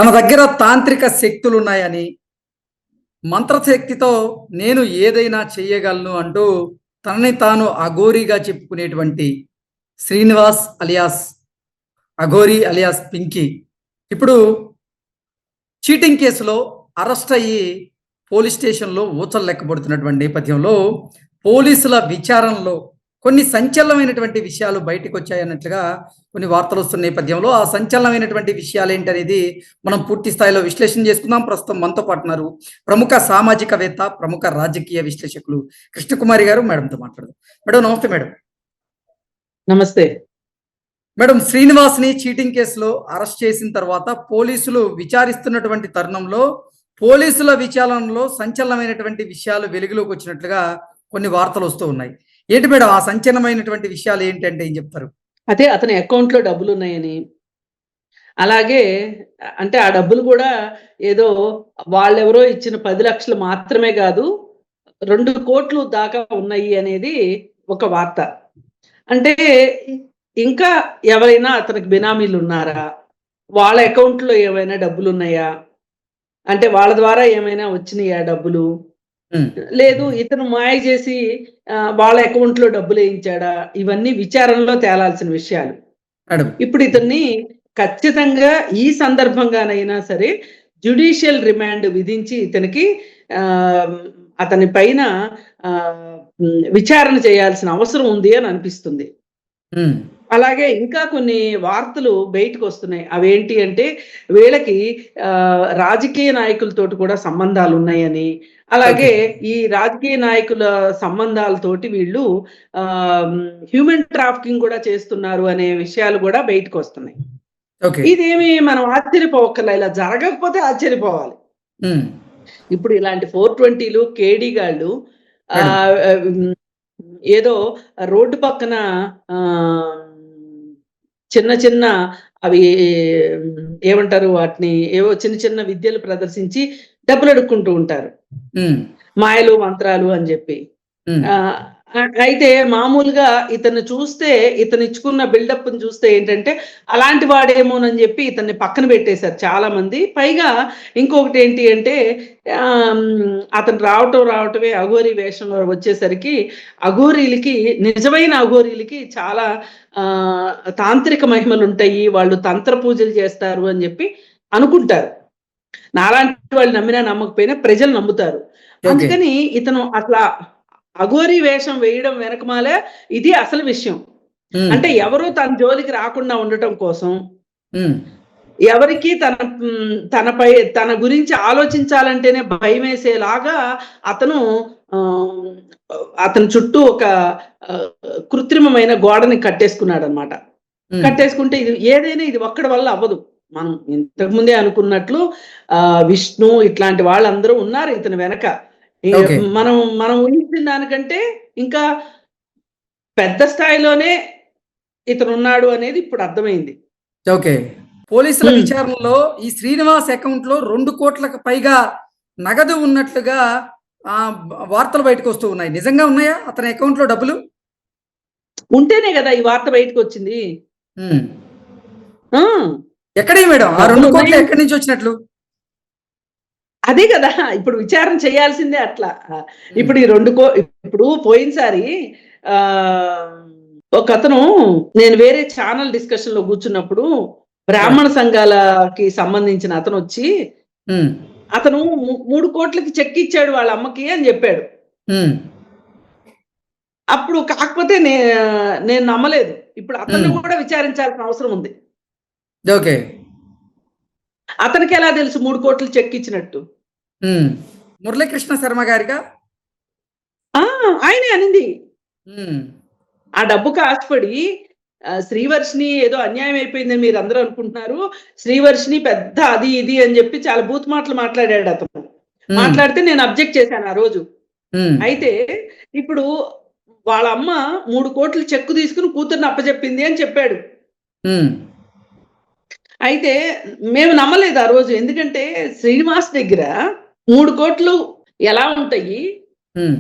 తన దగ్గర తాంత్రిక శక్తులున్నాయని, మంత్రశక్తితో నేను ఏదైనా చెయ్యగలను అంటూ తనని తాను అఘోరీగా చెప్పుకునేటువంటి శ్రీనివాస్ అలియాస్ అఘోరీ అలియాస్ పింకీ ఇప్పుడు చీటింగ్ కేసులో అరెస్ట్ అయ్యి పోలీస్ స్టేషన్‌లో ఊచలు లెక్కబడుతున్నటువంటి నేపథ్యంలో పోలీసుల విచారణలో కొన్ని సంచలనమైనటువంటి విషయాలు బయటికొచ్చాయన్నట్లుగా కొన్ని వార్తలొస్తున్న నేపథ్యంలో, ఆ సంచలనమైనటువంటి విషయాలేంటనేది మనం పూర్తి స్థాయిలో విశ్లేషణ చేసుకుందాం. ప్రస్తుతం మనతో పాటు ఉన్నారు ప్రముఖ సామాజికవేత్త, ప్రముఖ రాజకీయ విశ్లేషకులు కృష్ణకుమారి గారు. మేడంతో మాట్లాడదాం. మేడం నమస్తే మేడం. నమస్తే. మేడం శ్రీనివాస్‌ని చీటింగ్ కేసులో అరెస్ట్ చేసిన తర్వాత పోలీసులు విచారిస్తున్నటువంటి తరుణంలో, పోలీసుల విచారణలో సంచలనమైనటువంటి విషయాలు వెలుగులోకి వచ్చినట్లుగా కొన్ని వార్తలొస్తూ ఉన్నాయి. ఏంటి మేడం ఆ సంచలనమైనటువంటి విషయాలు ఏంటంటే ఏం చెప్తారు? అదే అతని అకౌంట్‌లో డబ్బులున్నాయని. అలాగే అంటే ఆ డబ్బులు కూడా ఏదో వాళ్ళెవరో ఇచ్చిన 10,00,000 మాత్రమే కాదు, 2,00,00,000 దాకా ఉన్నాయి అనేది ఒక వార్త. అంటే ఇంకా ఎవరైనా అతనికి బినామీలున్నారా? వాళ్ళ అకౌంట్‌లో ఏమైనా డబ్బులున్నాయా? అంటే వాళ్ళ ద్వారా ఏమైనా వచ్చినాయా డబ్బులు? హ్మ్. లేదు ఇతను మాయ చేసి వాళ్ళ అకౌంట్‌లో డబ్బులేయించాడా? ఇవన్నీ విచారణలో తేలాల్సిన విషయాలు. మేడం. ఇప్పుడు ఇతన్ని ఖచ్చితంగా ఈ సందర్భంగానైనా సరే జ్యుడిషియల్ రిమాండ్ విధించి ఇతనికి ఆహ్, అతని పైన విచారణ చేయాల్సిన అవసరం ఉంది అని అనిపిస్తుంది. హ్మ్. అలాగే ఇంకా కొన్ని వార్తలు బయటకొస్తున్నాయి. అవేంటి అంటే వీళ్ళకి రాజకీయ నాయకులతోటి కూడా సంబంధాలున్నాయని, ఓకే. అలాగే ఈ రాజకీయ నాయకుల సంబంధాలతోటి వీళ్ళు ఆహ్, హ్యూమన్ ట్రాఫికింగ్ కూడా చేస్తున్నారు అనే విషయాలు కూడా బయటకొస్తున్నాయి. ఓకే. ఇదేమి మనం ఆశ్చర్యపోవక్కర్లా. ఇలా జరగకపోతే ఆశ్చర్యపోవాలి. హ్మ్. ఇప్పుడు ఇలాంటి 420లు, కేడీ గాళ్ళు మేడం. ఆహ్, హ్మ్, ఏదో రోడ్డు పక్కన ఆహ్, చిన్న చిన్న అవి ఏమంటారు వాటిని? ఏవో చిన్న చిన్న విద్యలు ప్రదర్శించి డబ్బులడుక్కుంటూ ఉంటారు. హ్మ్. మాయలు, మంత్రాలు అని జెప్పి. హ్మ్. ఆహ్, అయితే మామూలుగా ఇతన్ని చూస్తే ఇతనిచ్చుకున్న బిల్డప్‌ని చూస్తే ఏంటంటే, అలాంటి వాడేమోనని జెప్పి ఇతన్ని పక్కన పెట్టేశారు చాలామంది. పైగా ఇంకొకటేంటి అంటే అతను రావటమే అఘోరీ వేషంలో వచ్చేసరికి అఘోరీలకి నిజమైన అఘోరీలకి చాలా తాంత్రిక మహిమలుంటాయి. వాళ్ళు తంత్ర పూజలు చేస్తారు అని జెప్పి అనుకుంటారు. నాలాంటి వాళ్ళు నమ్మినా నమ్మకపోయినా ప్రజలు నమ్ముతారు. ఓకే. అందుకని ఇతను అసలా అఘోరీ వేషం వేయడం వెనకమాలే ఇది అసలు విషయం. హ్మ్. అంటే ఎవరు తన జోలికి రాకుండా ఉండటం కోసం, హ్మ్. ఎవరికీ తనపై తన గురించి ఆలోచించాలంటేనే భయమేసేలాగా అతను ఆహ్, అతని చుట్టూ ఒక ఆహ్, కృత్రిమమైన గోడని కట్టేసుకున్నాడనమాట. హ్మ్. కట్టేసుకుంటే ఏదైనా ఇది ఒక్కడి వల్ల అవ్వదు. మనం ఇంతకు ముందే అనుకున్నట్లు విష్ణు ఇట్లాంటి వాళ్ళందరూ ఉన్నారు ఇతని వెనక. ఈ ఓకే. మనం మనం ఊహించిన దానికంటే ఇంకా పెద్ద స్థాయిలోనే ఇతనున్నాడు అనేది ఇప్పుడు అర్థమైంది. ఓకే. పోలీసుల హ్మ్. విచారణలో ఈ శ్రీనివాస్ అకౌంట్‌లో 2,00,00,000కి పైగా నగదు ఉన్నట్లుగా వార్తలు బయటకొస్తూ ఉన్నాయి. నిజంగా ఉన్నాయా అతని అకౌంట్‌లో డబ్బులు? ఉంటేనే గదా! ఈ వార్త బయటకొచ్చింది. హ్మ్. ఆ! ఎక్కడియి మేడం? ఆ 2,00,00,000 డబ్బులున్నాయని ఎక్కడి నుంచి వచ్చినట్లు? అదే గదా! ఇప్పుడు విచారణ చేయాల్సిందే అట్లా. హ్మ్. ఇప్పుడు ఈ 2 ఇప్పుడు పోయినసారి ఆహ్, ఒకతను నేను వేరే ఛానల్ డిస్కషన్‌లో కూర్చున్నప్పుడు మేడం. బ్రాహ్మణ సంఘాలకి సంబంధించిన అతనొచ్చి, హ్మ్. అతను 3,00,00,000కి చెక్ ఇచ్చాడు వాళ్ళ అమ్మకి అని జెప్పాడు. హ్మ్. అప్పుడు కాకపోతే నేను నమ్మలేదు. ఇప్పుడు అతన్ని హ్మ్. గూడా విచారించాల్సిన అవసరం ఉంది. ఓకే. అతనికెలా తెలుసు 3,00,00,000 చెక్ ఇచ్చినట్టు? హ్మ్. మురళీకృష్ణ శర్మ గారికా? ఆ! ఆయనే అనింది. హ్మ్. ఆ డబ్బుకి ఆశపడి శ్రీవర్షిని ఏదో అన్యాయం అయిపోయిందని మీరందరూ అనుకుంటున్నారు. శ్రీవర్షిని పెద్ద అది ఇది అని జెప్పి చాలా బూతు మాటలు మాట్లాడాడతను. హ్మ్. మాట్లాడితే నేను అబ్జెక్ట్ చేశాను ఆ రోజు. హ్మ్. అయితే ఇప్పుడు వాళ్ళ అమ్మ 3,00,00,000 చెక్కు తీసుకొని కూతుర్ని అప్పజెప్పింది అని చెప్పాడు. హ్మ్. అయితే మేము నమ్మలేదు ఆ రోజు. ఎందుకంటే శ్రీనివాస్ దగ్గర 3,00,00,000 ఎలా ఉంటాయి? హ్మ్.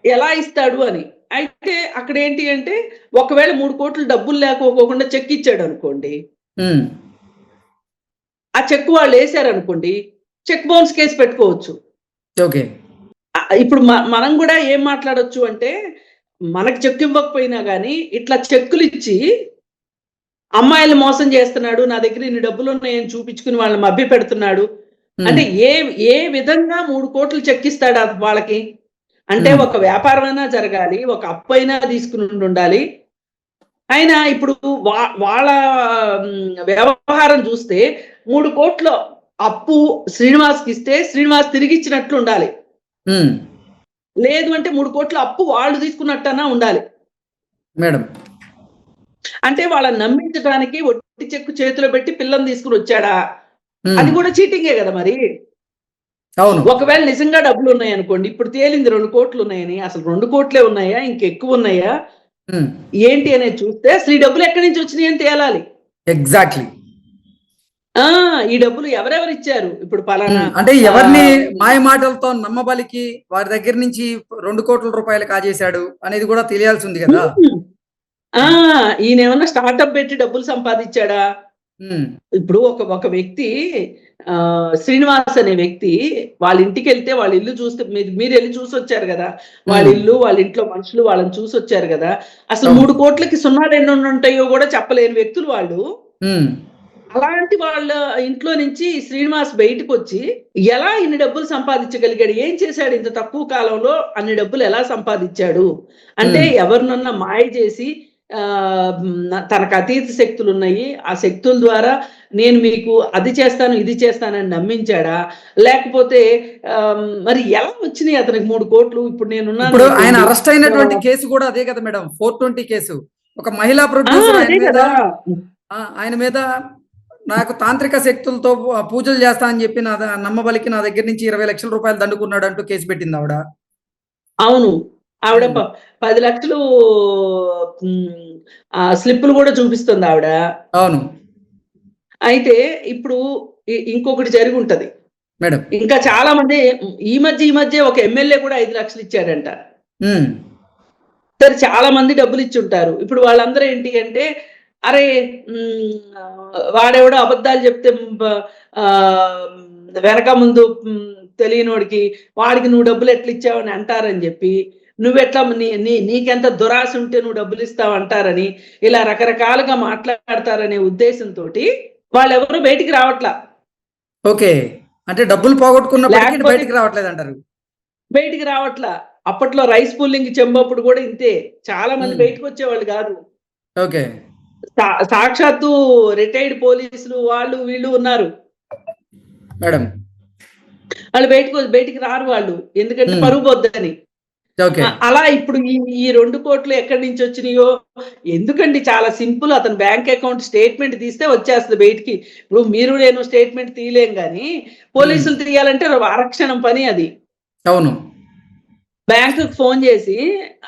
ఎలా ఇస్తాడు అని. అయితే అక్కడేంటి అంటే ఒకవేళ 3,00,00,000 డబ్బులు లేకోకుండా చెక్ ఇచ్చాడనుకోండి. హ్మ్. ఆ చెక్ వాళ్ళు వేసారనుకోండి, చెక్ బౌన్స్ కేసు పెట్టుకోవచ్చు. ఓకే. ఇప్పుడు మనం కూడా ఏం మాట్లాడొచ్చు అంటే, మనకు చెక్ ఇవ్వకపోయినా గానీ, ఇట్లా చెక్కులిచ్చి అమ్మాయిల్ని మోసం చేస్తున్నాడు, నా దగ్గర ఇన్ని డబ్బులున్నాయని చూపించుకుని వాళ్ళని మభ్యపెడుతున్నాడు. అంటే హ్మ్. ఏ విధంగా 3,00,00,000 చెక్కిస్తాడు వాళ్ళకి? అంటే హ్మ్. ఒక వ్యాపారమైనా జరగాలి, ఒక అప్పైనా తీసుకునుండాలి. అయినా ఇప్పుడు వాళ్ళ వ్యవహారం చూస్తే 3,00,00,000 అప్పు శ్రీనివాస్‌కిస్తే శ్రీనివాస్ తిరిగిచ్చినట్లుండాలి. హ్మ్. లేదు అంటే 3,00,00,000 అప్పు వాళ్ళు తీసుకున్నట్టన్నా ఉండాలి. మేడం. అంటే వాళ్ళని నమ్మించడానికి ఒట్టి చెక్కు చేతిలో పెట్టి పిల్లని తీసుకొనొచ్చాడా? హ్మ్. అది కూడా చీటింగే గదా మరి! అవును. ఒకవేళ నిజంగా డబ్బులున్నాయనుకోండి, ఇప్పుడు తేలింది 2,00,00,000 ఉన్నాయని. అసలు 2,00,00,000 ఉన్నాయా? ఇంకెక్కువున్నాయా? హ్మ్. ఏంటి అనేది చూస్తే అసలు ఈ డబ్బులు ఎక్కడి నుంచి వచ్చినాయని తేలాలి. ఎగ్జాక్ట్‌లీ. ఆ! ఈ డబ్బులు ఎవరెవరిచ్చారు? ఇప్పుడు పలానా అంటే ఎవరిని ఆహ్, మాయ మాటలతో నమ్మబలికి వారి దగ్గర నుంచి ₹2,00,00,000 కాజేశాడు అనేది కూడా తెలియాల్సుంది గదా! హ్మ్. ఆ! హ్మ్. ఈయనేమన్నా స్టార్టప్ పెట్టి డబ్బులు సంపాదిచ్చాడా? హ్మ్. ఇప్పుడు ఒక వ్యక్తి శ్రీనివాస్ అనే వ్యక్తి వాళ్ళ ఇంటికెళ్తే వాళ్ళ ఇల్లు చూస్తే మీరెళ్లి చూసొచ్చారు గదా! వాళ్ళ హ్మ్. ఇల్లు, వాళ్ళ ఇంట్లో మనుషులు వాళ్ళని చూసొచ్చారు గదా! అసలు అవును. 3,00,00,000కి సున్నాలు ఎన్నుంటాయో గూడా చెప్పలేని వ్యక్తులు వాళ్ళు. హ్మ్. అలాంటి వాళ్ళ ఇంట్లో నుంచి శ్రీనివాస్ బయటకొచ్చి ఎలా ఇన్ని డబ్బులు సంపాదించగలిగాడు? ఏం చేశాడు ఇంత తక్కువ కాలంలో అన్ని డబ్బులు ఎలా సంపాదిచ్చాడు? అంటే హ్మ్. ఎవరినన్నా మాయ చేసి తనకు అతీత శక్తులున్నాయి. ఆ శక్తుల ద్వారా నేను మీకు అది చేస్తాను, ఇది చేస్తానని నమ్మించాడా? లేకపోతే మరి ఎలా వచ్చినియి అతనికి 3,00,00,000 ఇప్పుడు ఇప్పుడు ఆయన నేనున్నాననుకోండి. అరెస్ట్ అయినటువంటి ఆహ్, కేసు గూడా అదే కదా మేడం. 420 కేసు. ఒక మహిళా ఆ! ప్రొడ్యూసర్ ఆయన అదే మీద కదా! ఆయన మీద నాకు తాంత్రిక శక్తులతో పూజలు చేస్తా అని చెప్పి నమ్మబలికి నా దగ్గర నుంచి ₹20,00,000 దండుకున్నాడంటూ కేసు పెట్టిందావిడ. అవును. ఆవిడ హ్మ్. 10,00,000 స్లిప్పులు గూడా చూపిస్తుందావిడ. అవును. అయితే ఇప్పుడు ఇంకొకటి జరిగుంటది. మేడం. ఇంకా చాలా మంది ఈ మధ్య ఒక ఎమ్మెల్యే కూడా 5,00,000 ఇచ్చాడంట. హ్మ్. సరే చాలా మంది డబ్బులిచ్చుంటారు. ఇప్పుడు వాళ్ళందరూ ఏంటి అంటే, అరే! వాడెవడో అబద్ధాలు చెప్తే ఆహ్, వెనక ముందు తెలియనోడికి వాడికి నువ్వు డబ్బులు ఎట్లిచ్చావని అంటారని జెప్పి, నువ్వెట్లా నీ నీ నీకెంత దురాశ ఉంటే నువ్వు డబ్బులిస్తావు అంటారని, ఇలా రకరకాలుగా మాట్లాడతారనే ఉద్దేశంతోటి వాళ్ళెవరు బయటికి రావట్లా. ఓకే. అంటే డబ్బులు పోగొట్టుకున్నప్పటికి లేకపోతే బయటికి రావట్లేదంటారు. బయటికి రావట్లా. అప్పట్లో రైస్ పుల్లింగ్ చెంబప్పుడు గూడా ఇంతే. చాలా మంది హ్మ్. బయటకొచ్చేవాళ్ళు గాదు. ఓకే. సాక్షాత్తు రిటైర్డ్ పోలీసులు వాళ్ళు వీళ్ళు ఉన్నారు. మేడం. వాళ్ళు బయటికి రారు వాళ్ళు. ఎందుకంటే హ్మ్. పరువు పోద్దని. ఓకే. అలా ఇప్పుడు ఈ 2,00,00,000 ఎక్కడి నుంచొచ్చినాయో ఎందుకండి చాలా సింపుల్. అతని బ్యాంక్ అకౌంట్ స్టేట్‌మెంట్ తీస్తే వచ్చేస్తది బయటికి. ఇప్పుడు మీరు నేను స్టేట్‌మెంట్ తీయలేం గానీ, హ్మ్. పోలీసులు తీయాలంటే అరక్షణం పని అది. అవును. బ్యాంకుకి ఫోను జేసి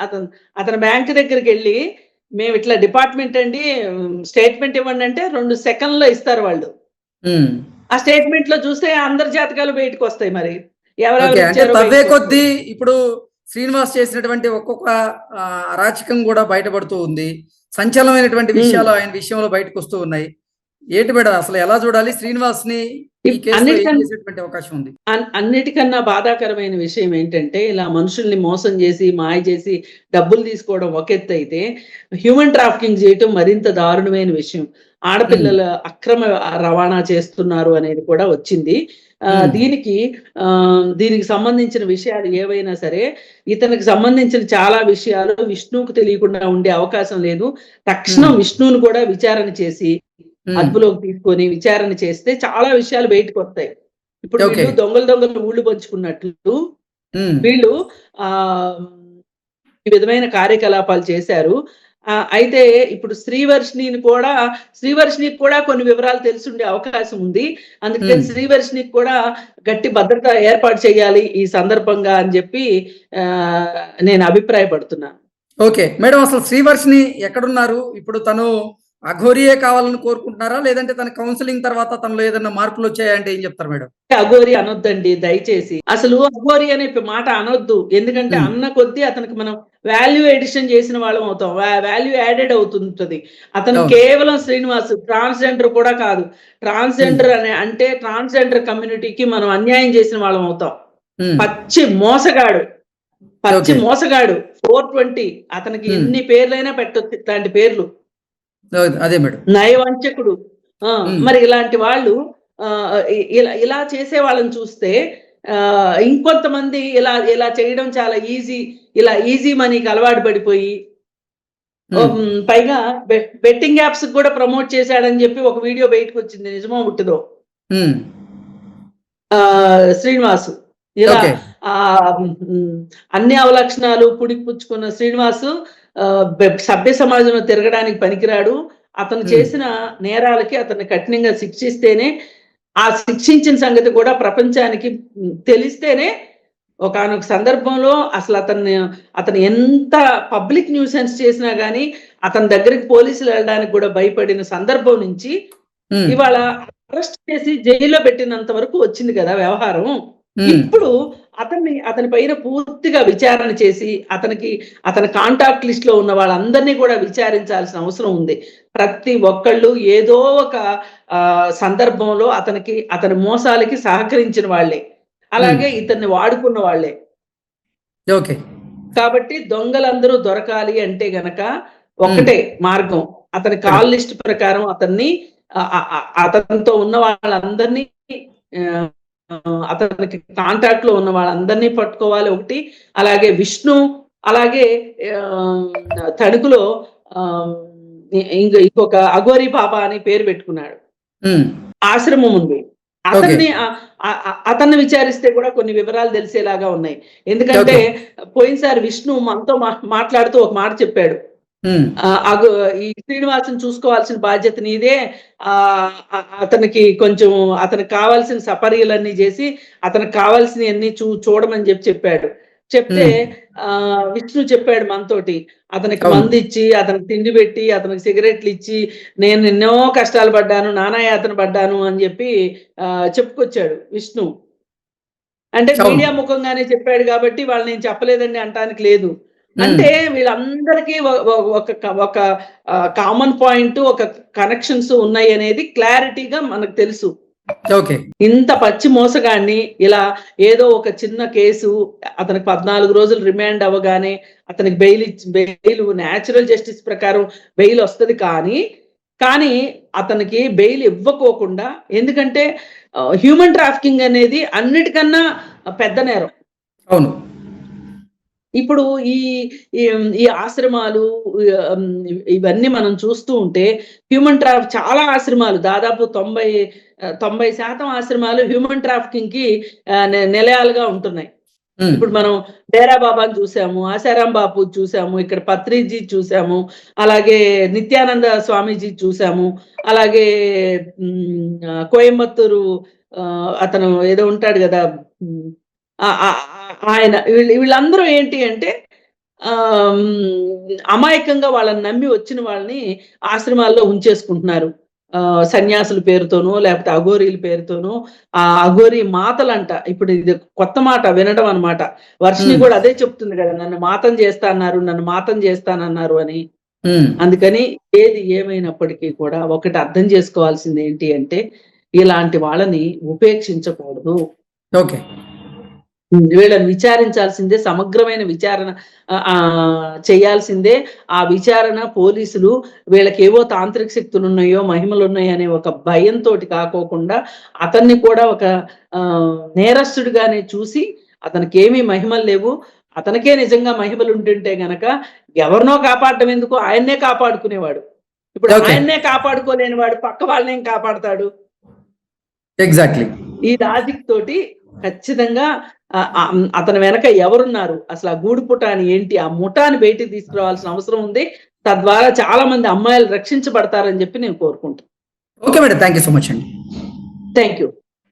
అతను అతని బ్యాంక్ దగ్గరికెళ్ళి, మేమిట్లా డిపార్ట్‌మెంట్ అండి స్టేట్‌మెంట్ ఇవ్వండంటే 2 సెకన్‌లో ఇస్తారు వాళ్ళు. హ్మ్. ఆ స్టేట్‌మెంట్‌లో చూస్తే అందరి జాతకాలు బయటికొస్తాయి మరి. ఓకే. అంటే ఎవరెవరిచ్చారో తవ్వే బయటికొస్తాయి. కొద్దీ ఇప్పుడు శ్రీనివాస్ చేసినటువంటి ఒక్కొక్క అరాచకం గూడా బయటపడుతూ ఉంది. సంచలనమైనటువంటి హ్మ్. విషయాలు ఆయన విషయంలో బయటకొస్తూ ఉన్నాయి. ఏంటి మేడం అసలు ఎలా చూడాలి? శ్రీనివాస్‌ని ఈ కేస్‌లో ఏం అన్నిటికన్నా చేసేటువంటి అవకాశం ఉంది? అన్నిటికన్నా బాధాకరమైన విషయం ఏంటంటే, ఇలా మనుషుల్ని మోసం జేసి, మాయ జేసి, డబ్బులు తీసుకోవడం ఒక ఎత్తయితే, హ్యూమన్ ట్రాఫికింగ్ జేయటం మరింత దారుణమైన విషయం. హ్మ్. ఆడపిల్లల అక్రమ రవాణా చేస్తున్నారు అనేది కూడా వచ్చింది. హ్మ్. దీనికి సంబంధించిన విషయాలు ఏవైనా సరే, ఇతనికి సంబంధించిన చాలా విషయాలు విష్ణువుకు తెలియకుండా ఉండే అవకాశం లేదు. తక్షణం హ్మ్. విష్ణువుని కూడా విచారణ చేసి, హ్మ్. అదుపులోకి తీసుకొని విచారణ చేస్తే చాలా విషయాలు బయటకొస్తాయి. ఇప్పుడు ఓకే. వీళ్ళు దొంగలు ఊళ్ళు పంచుకున్నట్లు హ్మ్. వీళ్ళు ఆహ్, ఈ విధమైన కార్యకలాపాలు చేశారు. అయితే ఇప్పుడు శ్రీవర్షినికి కూడా కొన్ని వివరాలు తెలిసుండే అవకాశం ఉంది. అందుకని హ్మ్. శ్రీవర్షినికి కూడా గట్టి భద్రత ఏర్పాటు చేయాలి ఈ సందర్భంగా అని జెప్పి నేను అభిప్రాయపడుతున్నాను. ఓకే. మేడం అసలు శ్రీవర్షిని ఎక్కడున్నారు? ఇప్పుడు తను అఘోరియే కావాలని కోరుకుంటున్నారా, లేదంటే తన కౌన్సిలింగ్ తర్వాత తనలో ఏదైనా మార్పులు వచ్చాయంటే ఏం చెప్తారు మేడం? అఘోరి అనొద్దండి దయచేసి. అసలు అఘోరి అనే మాట అనొద్దు. ఎందుకంటే ఉమ్, అన్న కొద్దీ అతనికి మనం వాల్యూ ఎడిషన్ చేసిన వాళ్ళం అవుతాం. వాల్యూ యాడెడ్ అవుతుంటది. అతను అవును. కేవలం శ్రీనివాస్ ట్రాన్స్జెండర్ కూడా కాదు. ఉమ్, ట్రాన్స్జెండర్ అంటే ట్రాన్స్జెండర్ కమ్యూనిటీకి మనం అన్యాయం చేసిన వాళ్ళం అవుతాం. ఉమ్, పచ్చి మోసగాడు, పచ్చి ఓకే. మోసగాడు. 420 అతనికి ఉమ్, ఎన్ని పేర్లైనా పెట్టొచ్చు ఇట్లాంటి పేర్లు. అదే మేడం. నయవంచకుడు. ఉమ్, మరి ఇలాంటి వాళ్ళు ఇలా ఇలా చేసే వాళ్ళని చూస్తే ఇంకొంతమంది ఇలా ఇలా చేయడం చాలా ఈజీ. ఇలా ఈజీ మనీకి అలవాటు పడిపోయి ఉమ్, పైగా బెట్టింగ్ యాప్స్ కూడా ప్రమోట్ చేశాడని చెప్పి ఒక వీడియో బయటకు వచ్చింది. నిజమో ఉట్టిదో ఉమ్, శ్రీనివాసు ఇలా ఓకే. ఆ అన్ని అవలక్షణాలు పుణికిపుచ్చుకున్న శ్రీనివాసు సభ్య సమాజంలో తిరగడానికి పనికిరాడు. అతను ఉమ్, చేసిన నేరాలకి అతన్ని కఠినంగా శిక్షిస్తేనే, ఆ శిక్షించిన సంగతి కూడా ప్రపంచానికి తెలిస్తేనే ఒకానొక సందర్భంలో అసలు అతను ఎంత పబ్లిక్ న్యూసెన్స్ చేసినా గానీ అతని దగ్గరికి పోలీసులు వెళ్ళడానికి కూడా భయపడిన సందర్భం నుంచి ఉమ్, ఇవాళ అరెస్ట్ చేసి జైల్లో పెట్టినంత వరకు వచ్చింది కదా వ్యవహారం. ఉమ్, ఇప్పుడు అతని పైన పూర్తిగా విచారణ చేసి అతని కాంటాక్ట్ లిస్ట్ లో ఉన్న వాళ్ళందరినీ కూడా విచారించాల్సిన అవసరం ఉంది. ప్రతి ఒక్కళ్ళు ఏదో ఒక సందర్భంలో అతని మోసాలకి సహకరించిన వాళ్ళే, ఉమ్, అలాగే ఇతన్ని వాడుకున్న వాళ్ళే. ఓకే. కాబట్టి దొంగలందరూ దొరకాలి అంటే గనక ఉమ్, ఒక్కటే మార్గం. అతని మేడం. కాల్ లిస్ట్ ప్రకారం అతనితో ఉన్న వాళ్ళందరినీ అతనికి కాంటాక్ట్ లో ఉన్న వాళ్ళందరినీ పట్టుకోవాలి ఒకటి. అలాగే విష్ణు, అలాగే తణుకులో ఇంకొక అఘోరి బాబా అని పేరు పెట్టుకున్నాడు, ఉమ్, ఆశ్రమం ఉంది. ఓకే. అతన్ని విచారిస్తే కూడా కొన్ని వివరాలు తెలిసేలాగా ఉన్నాయి. ఎందుకంటే ఓకే. పోయినసారి విష్ణు మనతో మాట్లాడుతూ ఒక మాట చెప్పాడు. ఉమ్, ఈ శ్రీనివాసుని చూసుకోవాల్సిన బాధ్యత నీదే. అతనికి అతనికి కావాల్సిన సపర్యలన్నీ చేసి అతనికి కావాల్సినవన్నీ చూడమని చెప్పాడు. చెప్తే విష్ణు చెప్పాడు మనతోటి, అతనికి అవును. మందు ఇచ్చి, అతనికి తిండి పెట్టి, అతనికి సిగరెట్లు ఇచ్చి, నేను ఎన్నో కష్టాలు పడ్డాను, నానాయాతన పడ్డాను అని చెప్పి చెప్పుకొచ్చాడు విష్ణు. అంటే అవును. మీడియా ముఖంగానే చెప్పాడు కాబట్టి వాళ్ళు నేను చెప్పలేదండి అంటానికి లేదు. ఉమ్, అంటే వీళ్ళందరికీ ఒక కామన్ పాయింట్, ఒక కనెక్షన్స్ ఉన్నాయి అనేది క్లారిటీగా మనకు తెలుసు. ఓకే. ఇంత పచ్చి మోసగాన్ని ఇలా ఏదో ఒక చిన్న కేసు, అతనికి 14 రోజులు రిమాండ్ అవ్వగానే అతనికి బెయిల్ న్యాచురల్ జస్టిస్ ప్రకారం బెయిల్ వస్తుంది. కానీ అతనికి బెయిల్ ఇవ్వకోకుండా, ఎందుకంటే హ్యూమన్ ట్రాఫికింగ్ అనేది అన్నిటికన్నా పెద్ద నేరం. అవును. ఇప్పుడు ఈ ఆశ్రమాలు ఇవన్నీ మనం చూస్తూ ఉంటే హ్యూమన్ చాలా ఆశ్రమాలు, దాదాపు 90% ఆశ్రమాలు హ్యూమన్ ట్రాఫికింగ్ కి నిలయాలుగా ఉంటున్నాయి. ఇప్పుడు మనం డేరా బాబాని చూసాము, ఆశారాం బాపు చూసాము, ఇక్కడ పత్రిజీ చూసాము, అలాగే నిత్యానంద స్వామీజీ చూసాము, అలాగే కోయంబత్తూరు అతను ఏదో ఉంటాడు కదా, ఆయన వీళ్ళందరూ ఏంటి అంటే అమాయకంగా వాళ్ళని నమ్మి వచ్చిన వాళ్ళని ఆశ్రమాల్లో ఉంచేసుకుంటున్నారు. సన్యాసుల పేరుతోనో లేకపోతే అఘోరీల పేరుతోనో. ఆ అఘోరి మాతలంట. ఇప్పుడు ఇది కొత్త మాట వినడం అనమాట. వర్షిని కూడా అదే చెప్తుంది కదా, నన్ను మాతం చేస్తానన్నారు అని. అందుకని ఏది ఏమైనప్పటికీ కూడా ఒకటి అర్థం చేసుకోవాల్సింది ఏంటి అంటే, ఇలాంటి వాళ్ళని ఉపేక్షించకూడదు. ఓకే. వీళ్ళని విచారించాల్సిందే, సమగ్రమైన విచారణ చేయాల్సిందే. ఆ విచారణ పోలీసులు వీళ్ళకేవో తాంత్రిక శక్తులు ఉన్నాయో, మహిమలు ఉన్నాయో అనే ఒక భయంతో కాకోకుండా అతన్ని కూడా ఒక నేరస్తుడిగానే చూసి, అతనికి ఏమీ మహిమలు లేవు, అతనికే నిజంగా మహిమలు ఉంటుంటే గనక ఎవరినో కాపాడటం ఎందుకు, ఆయన్నే కాపాడుకునేవాడు. ఇప్పుడు ఆయన్నే కాపాడుకోలేని వాడు పక్క వాళ్ళనేం కాపాడతాడు? ఎగ్జాక్ట్లీ. ఈ లాజిక్ తోటి ఖచ్చితంగా అతని వెనక ఎవరున్నారు, అసలు ఆ గూడు పుటాని ఏంటి, ఆ ముఠాని బయటికి తీసుకురావాల్సిన అవసరం ఉంది. తద్వారా చాలా మంది అమ్మాయిలు రక్షించబడతారని చెప్పి నేను కోరుకుంటాను. Okay madam, thank you so much అండి. Thank you.